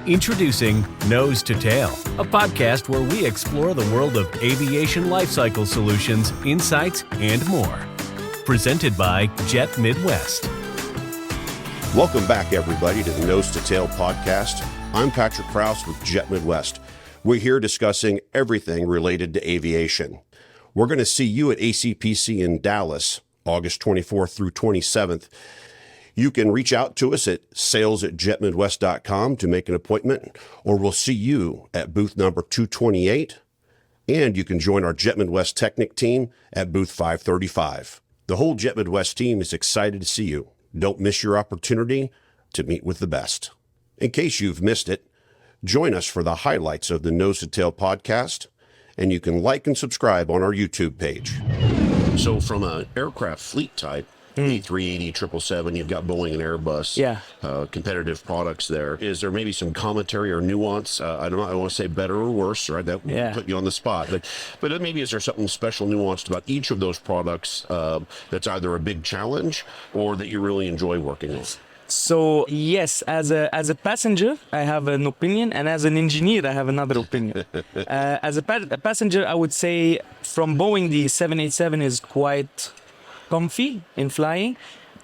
Introducing Nose to Tail, a podcast where we explore the world of aviation lifecycle solutions, insights, and more. Presented by Jet Midwest. Welcome back, everybody, to the Nose to Tail podcast. I'm Patrick Kraus with Jet Midwest. We're here discussing everything related to aviation. We're going to see you at ACPC in Dallas, August 24th through 27th. You can reach out to us at sales@jetmidwest.com to make an appointment, or we'll see you at booth number 228, and you can join our Jet Midwest Technic team at booth 535. The whole Jet Midwest team is excited to see you. Don't miss your opportunity to meet with the best. In case you've missed it, join us for the highlights of the Nose to Tail podcast, and you can like and subscribe on our YouTube page. So from an aircraft fleet type, A380, 777, you've got Boeing and Airbus, competitive products there. Is there maybe some commentary or nuance? I don't want to say better or worse, right? That would put you on the spot. But maybe is there something special nuanced about each of those products that's either a big challenge or that you really enjoy working on? So yes, as a passenger, I have an opinion, and as an engineer, I have another opinion. As a passenger, I would say from Boeing, the 787 is quite comfy in flying,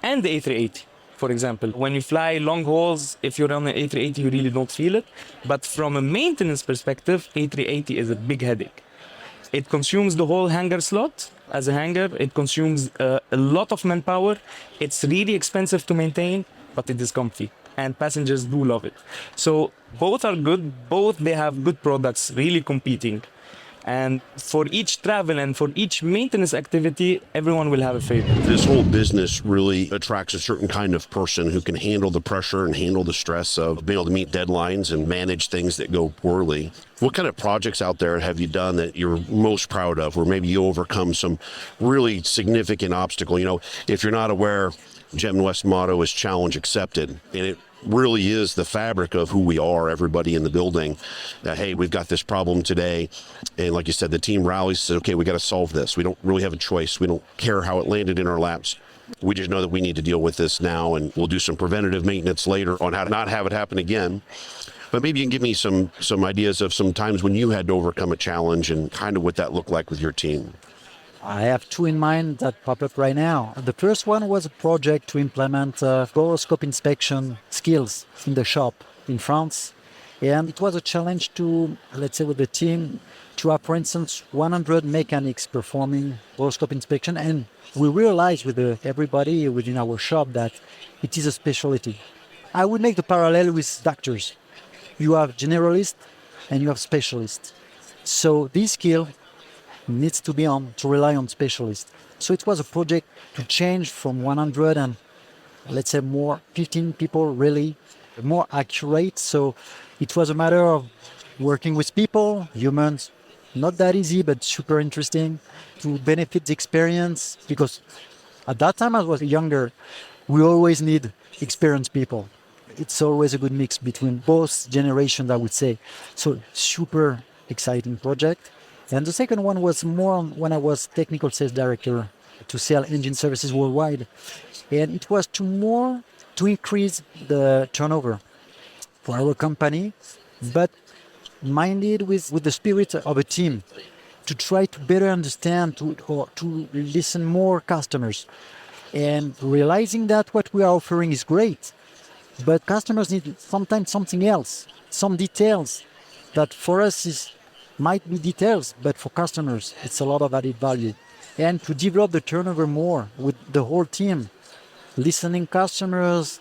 and the A380, for example. When you fly long hauls, if you're on the A380, you really don't feel it. But from a maintenance perspective, A380 is a big headache. It consumes the whole hangar slot as a hangar. It consumes a lot of manpower. It's really expensive to maintain, but it is comfy, and passengers do love it. So both are good. Both, they have good products, really competing. And for each travel and for each maintenance activity, everyone will have a favorite. This whole business really attracts a certain kind of person who can handle the pressure and handle the stress of being able to meet deadlines and manage things that go poorly. What kind of projects out there have you done that you're most proud of, where maybe you overcome some really significant obstacle? You know, if you're not aware, Jet Midwest's motto is challenge accepted, and it really is the fabric of who we are, everybody in the building. Hey, we've got this problem today, and like you said, the team rallies, says, okay, we got to solve this. We don't really have a choice. We don't care how it landed in our laps. We just know that we need to deal with this now, and we'll do some preventative maintenance later on how to not have it happen again. But maybe you can give me some ideas of some times when you had to overcome a challenge and kind of what that looked like with your team. I have two in mind that pop up right now. The first one was a project to implement boroscope inspection skills in the shop in France. And it was a challenge to, let's say with the team, to have, for instance, 100 mechanics performing boroscope inspection. And we realized with everybody within our shop that it is a specialty. I would make the parallel with doctors. You have generalists and you have specialists. So this skill needs to rely on specialists. So it was a project to change from 100 and let's say more 15 people really more accurate. So it was a matter of working with people, humans, not that easy, but super interesting to benefit the experience, because at that time I was younger, we always need experienced people. It's always a good mix between both generations, I would say. So super exciting project. And the second one was more when I was technical sales director to sell engine services worldwide. And it was to increase the turnover for our company, but minded with the spirit of a team to try to better understand, to listen more customers, and realizing that what we are offering is great, but customers need sometimes something else, some details that for us might be details, but for customers, it's a lot of added value. And to develop the turnover more with the whole team, listening customers,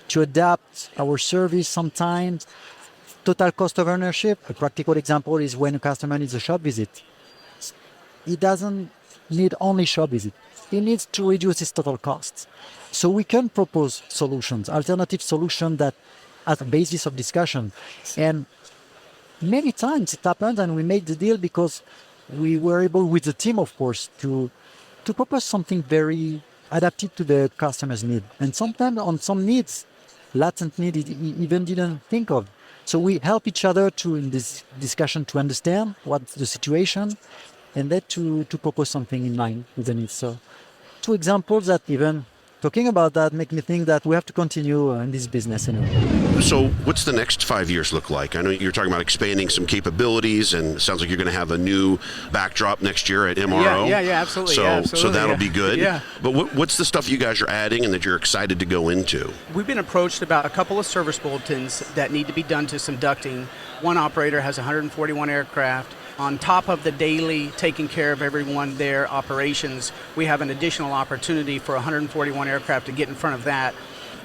to adapt our service sometimes, total cost of ownership. A practical example is when a customer needs a shop visit. He doesn't need only shop visit. He needs to reduce his total costs. So we can propose solutions, alternative solutions that as a basis of discussion. And many times it happens, and we made the deal because we were able, with the team, of course, to propose something very adapted to the customer's need. And sometimes on some needs, latent need, he even didn't think of. So we help each other in this discussion to understand what's the situation, and then to propose something in line with the needs. So two examples that even talking about that make me think that we have to continue in this business anyway. So what's the next 5 years look like? I know you're talking about expanding some capabilities, and it sounds like you're going to have a new backdrop next year at MRO. Yeah, absolutely. So that'll be good. Yeah. But what's the stuff you guys are adding and that you're excited to go into? We've been approached about a couple of service bulletins that need to be done to some ducting. One operator has 141 aircraft. On top of the daily taking care of everyone, their operations, we have an additional opportunity for 141 aircraft to get in front of that.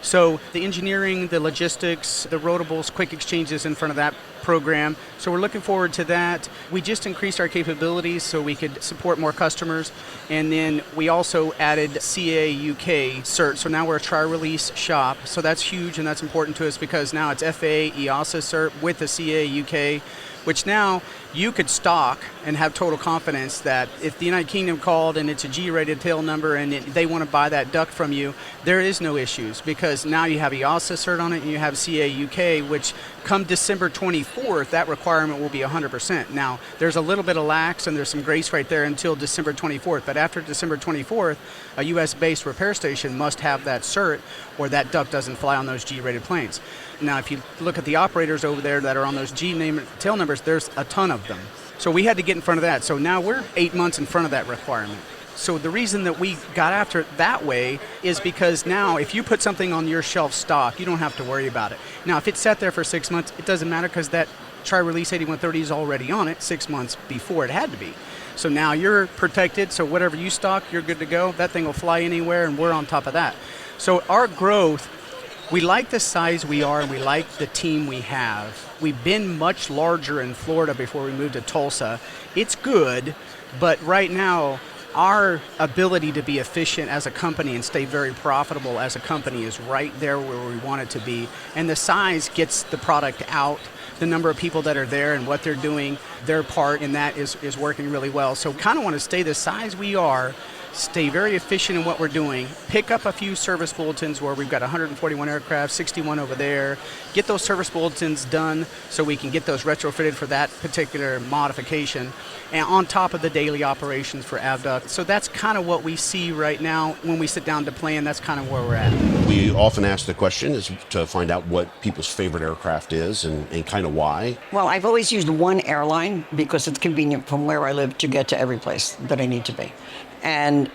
So the engineering, the logistics, the rotables, quick exchanges in front of that program. So we're looking forward to that. We just increased our capabilities so we could support more customers. And then we also added CA UK cert. So now we're a tri-release shop. So that's huge and that's important to us because now it's FAA EASA cert with the CA UK, which now you could stock and have total confidence that if the United Kingdom called and it's a G-rated tail number and they want to buy that duct from you, there is no issues because now you have EASA cert on it and you have CA UK, which come December 24th, that requirement will be 100%. Now, there's a little bit of lax and there's some grace right there until December 24th, but after December 24th, a U.S.-based repair station must have that cert or that duct doesn't fly on those G-rated planes. Now, if you look at the operators over there that are on those tail numbers, there's a ton of them. So we had to get in front of that. So now we're 8 months in front of that requirement. So the reason that we got after it that way is because now if you put something on your shelf stock, you don't have to worry about it. Now, if it sat there for 6 months, it doesn't matter because that tri-release 8130 is already on it 6 months before it had to be. So now you're protected. So whatever you stock, you're good to go. That thing will fly anywhere and we're on top of that. So our growth, we like the size we are and we like the team we have. We've been much larger in Florida before we moved to Tulsa. It's good, but right now our ability to be efficient as a company and stay very profitable as a company is right there where we want it to be. And the size gets the product out. The number of people that are there and what they're doing, their part in that is working really well. So kind of want to stay the size we are, stay very efficient in what we're doing, pick up a few service bulletins where we've got 141 aircraft, 61 over there, get those service bulletins done so we can get those retrofitted for that particular modification, and on top of the daily operations for AvDuct. So that's kind of what we see right now when we sit down to plan. That's kind of where we're at. We often ask the question is to find out what people's favorite aircraft is and kind of why. Well, I've always used one airline because it's convenient from where I live to get to every place that I need to be. And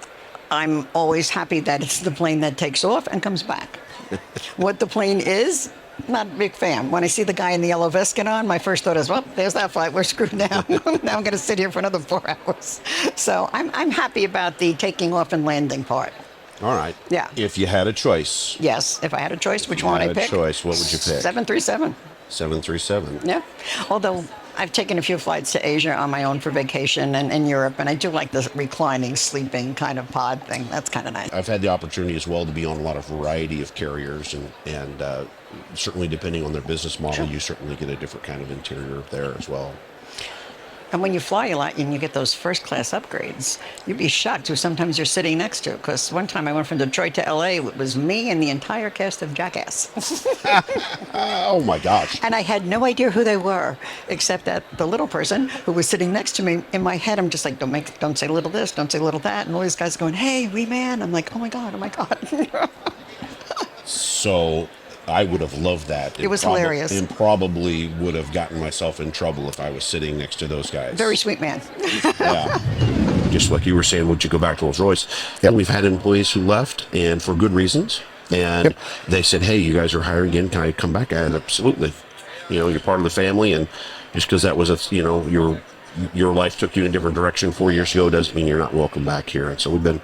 I'm always happy that it's the plane that takes off and comes back. What the plane is, not a big fan. When I see the guy in the yellow vest get on, my first thought is, well, there's that flight. We're screwed now. Now I'm going to sit here for another 4 hours. So I'm happy about the taking off and landing part. All right. Yeah. If you had a choice. Yes. If I had a choice, which one would I pick? If you had a choice, what would you pick? 737. 737. Yeah. Although I've taken a few flights to Asia on my own for vacation and in Europe, and I do like the reclining, sleeping kind of pod thing. That's kind of nice. I've had the opportunity as well to be on a lot of variety of carriers, and certainly depending on their business model, you certainly get a different kind of interior there as well. And when you fly a lot and you get those first class upgrades, you'd be shocked who sometimes you're sitting next to. Because one time I went from Detroit to LA, it was me and the entire cast of Jackass. Oh my gosh. And I had no idea who they were, except that the little person who was sitting next to me, in my head, I'm just like, don't say little this, don't say little that. And all these guys going, hey, wee man. I'm like, oh my God. So I would have loved that. It was hilarious. And probably would have gotten myself in trouble if I was sitting next to those guys. Very sweet man. Yeah. Just like you were saying, would you go back to Rolls-Royce? Yep. We've had employees who left, and for good reasons. And they said, hey, you guys are hiring again. Can I come back? I said, absolutely. You know, you're part of the family, and just because that was, your life took you in a different direction 4 years ago doesn't mean you're not welcome back here. And so we've been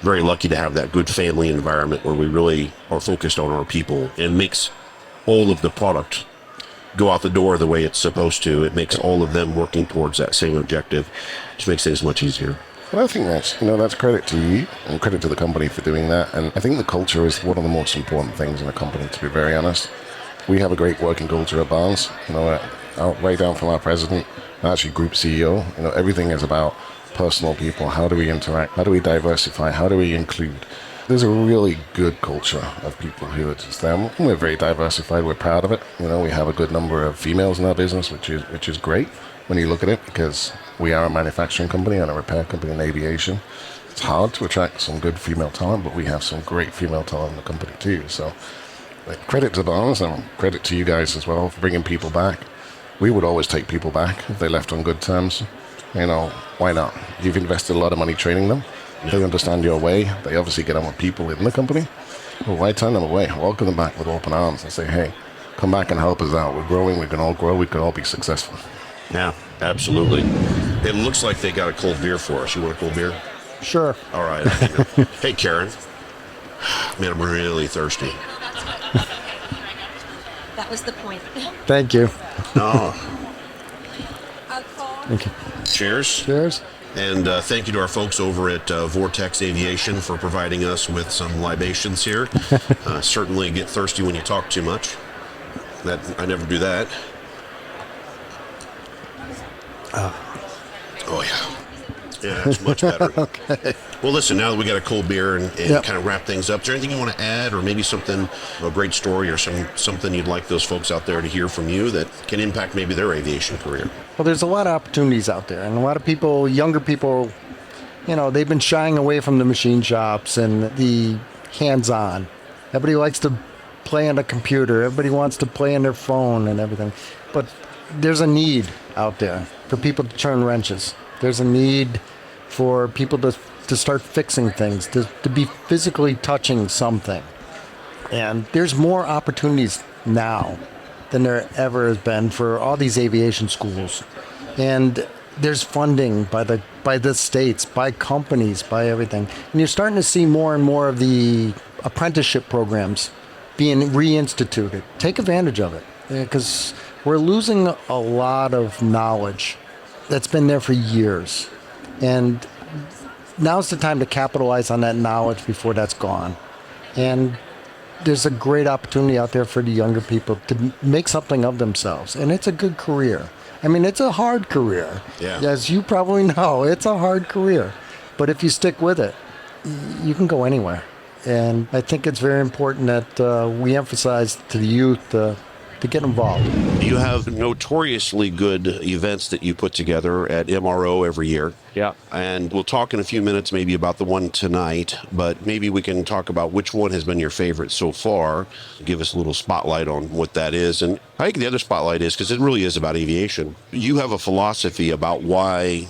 very lucky to have that good family environment where we really are focused on our people, and makes all of the product go out the door the way it's supposed to. It makes all of them working towards that same objective. Just makes things much easier. Well, I think that's credit to you and credit to the company for doing that. And I think the culture is one of the most important things in a company, to be very honest. We have a great working culture at Barnes, right down from our president, actually group CEO. Everything is about personal people. How do we interact? How do we diversify? How do we include? There's a really good culture of people who are just there. We're very diversified. We're proud of it. We have a good number of females in our business, which is great when you look at it, because we are a manufacturing company and a repair company in aviation. It's hard to attract some good female talent, but we have some great female talent in the company too. So credit to Barnes and credit to you guys as well for bringing people back. We would always take people back if they left on good terms. Why not? You've invested a lot of money training them. They understand your way. They obviously get on with people in the company. Well, why turn them away? Welcome them back with open arms and say, hey, come back and help us out. We're growing. We can all grow. We can all be successful. Yeah, absolutely. It looks like they got a cold beer for us. You want a cold beer? Sure. All right. Hey, Karen. Man, I'm really thirsty. That was the point. Thank you. No. Thank you. Cheers. Cheers. And thank you to our folks over at Vortex Aviation for providing us with some libations here. Certainly get thirsty when you talk too much. I never do that. Oh, yeah. Yeah, that's much better. Okay. Well, listen, now that we got a cold beer and Yep. kind of wrap things up, is there anything you want to add, or maybe something, a great story or something you'd like those folks out there to hear from you that can impact maybe their aviation career? Well, there's a lot of opportunities out there, and a lot of people, younger people, they've been shying away from the machine shops and the hands-on. Everybody likes to play on a computer. Everybody wants to play on their phone and everything. But there's a need out there for people to turn wrenches. There's a need for people to start fixing things, to be physically touching something. And there's more opportunities now than there ever has been for all these aviation schools. And there's funding by the states, by companies, by everything. And you're starting to see more and more of the apprenticeship programs being reinstituted. Take advantage of it, because we're losing a lot of knowledge that's been there for years. And now's the time to capitalize on that knowledge before that's gone. And there's a great opportunity out there for the younger people to make something of themselves. And it's a good career. I mean, it's a hard career. Yeah. As you probably know, it's a hard career. But if you stick with it, you can go anywhere. And I think it's very important that we emphasize to the youth to get involved. You have notoriously good events that you put together at MRO every year. Yeah. And we'll talk in a few minutes maybe about the one tonight, but maybe we can talk about which one has been your favorite so far. Give us a little spotlight on what that is. And I think the other spotlight is, because it really is about aviation, you have a philosophy about why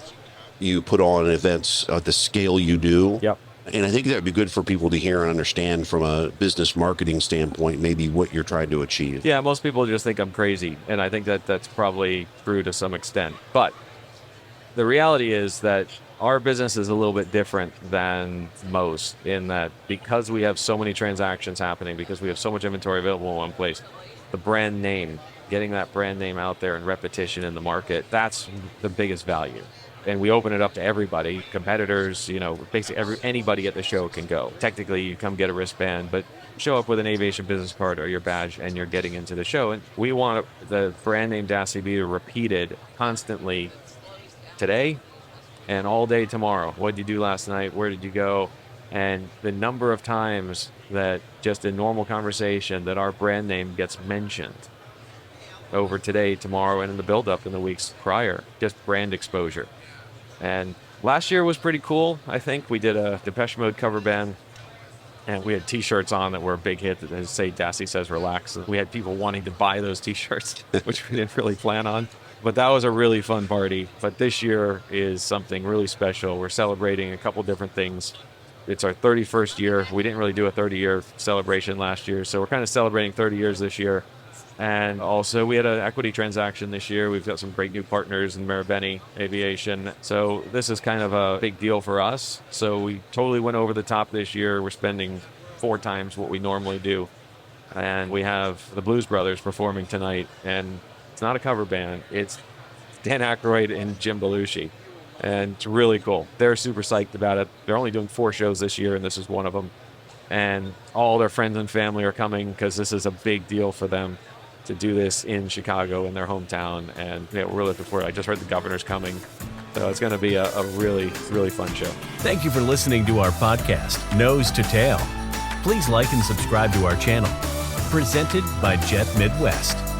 you put on events at the scale you do. Yep. And I think that would be good for people to hear and understand from a business marketing standpoint, maybe what you're trying to achieve. Yeah, most people just think I'm crazy, and I think that that's probably true to some extent. But the reality is that our business is a little bit different than most, in that because we have so many transactions happening, because we have so much inventory available in one place, the brand name, getting that brand name out there and repetition in the market, that's the biggest value. And we open it up to everybody, competitors, basically anybody at the show can go. Technically, you come get a wristband, but show up with an aviation business card or your badge and you're getting into the show. And we want the brand name DASI be repeated constantly today and all day tomorrow. What did you do last night? Where did you go? And the number of times that just in normal conversation that our brand name gets mentioned over today, tomorrow, and in the build-up in the weeks prior, just brand exposure. And last year was pretty cool. I think we did a Depeche Mode cover band, and we had T-shirts on that were a big hit that say "Dassey Says Relax." We had people wanting to buy those T-shirts, which we didn't really plan on. But that was a really fun party. But this year is something really special. We're celebrating a couple different things. It's our 31st year. We didn't really do a 30-year celebration last year, so we're kind of celebrating 30 years this year. And also, we had an equity transaction this year. We've got some great new partners in Marubeni Aviation. So this is kind of a big deal for us. So we totally went over the top this year. We're spending 4 times what we normally do. And we have the Blues Brothers performing tonight. And it's not a cover band. It's Dan Aykroyd and Jim Belushi. And it's really cool. They're super psyched about it. They're only doing 4 shows this year, and this is one of them. And all their friends and family are coming because this is a big deal for them to do this in Chicago, in their hometown. And we're really looking forward. I just heard the governor's coming. So it's going to be a really, really fun show. Thank you for listening to our podcast, Nose to Tail. Please like and subscribe to our channel. Presented by Jet Midwest.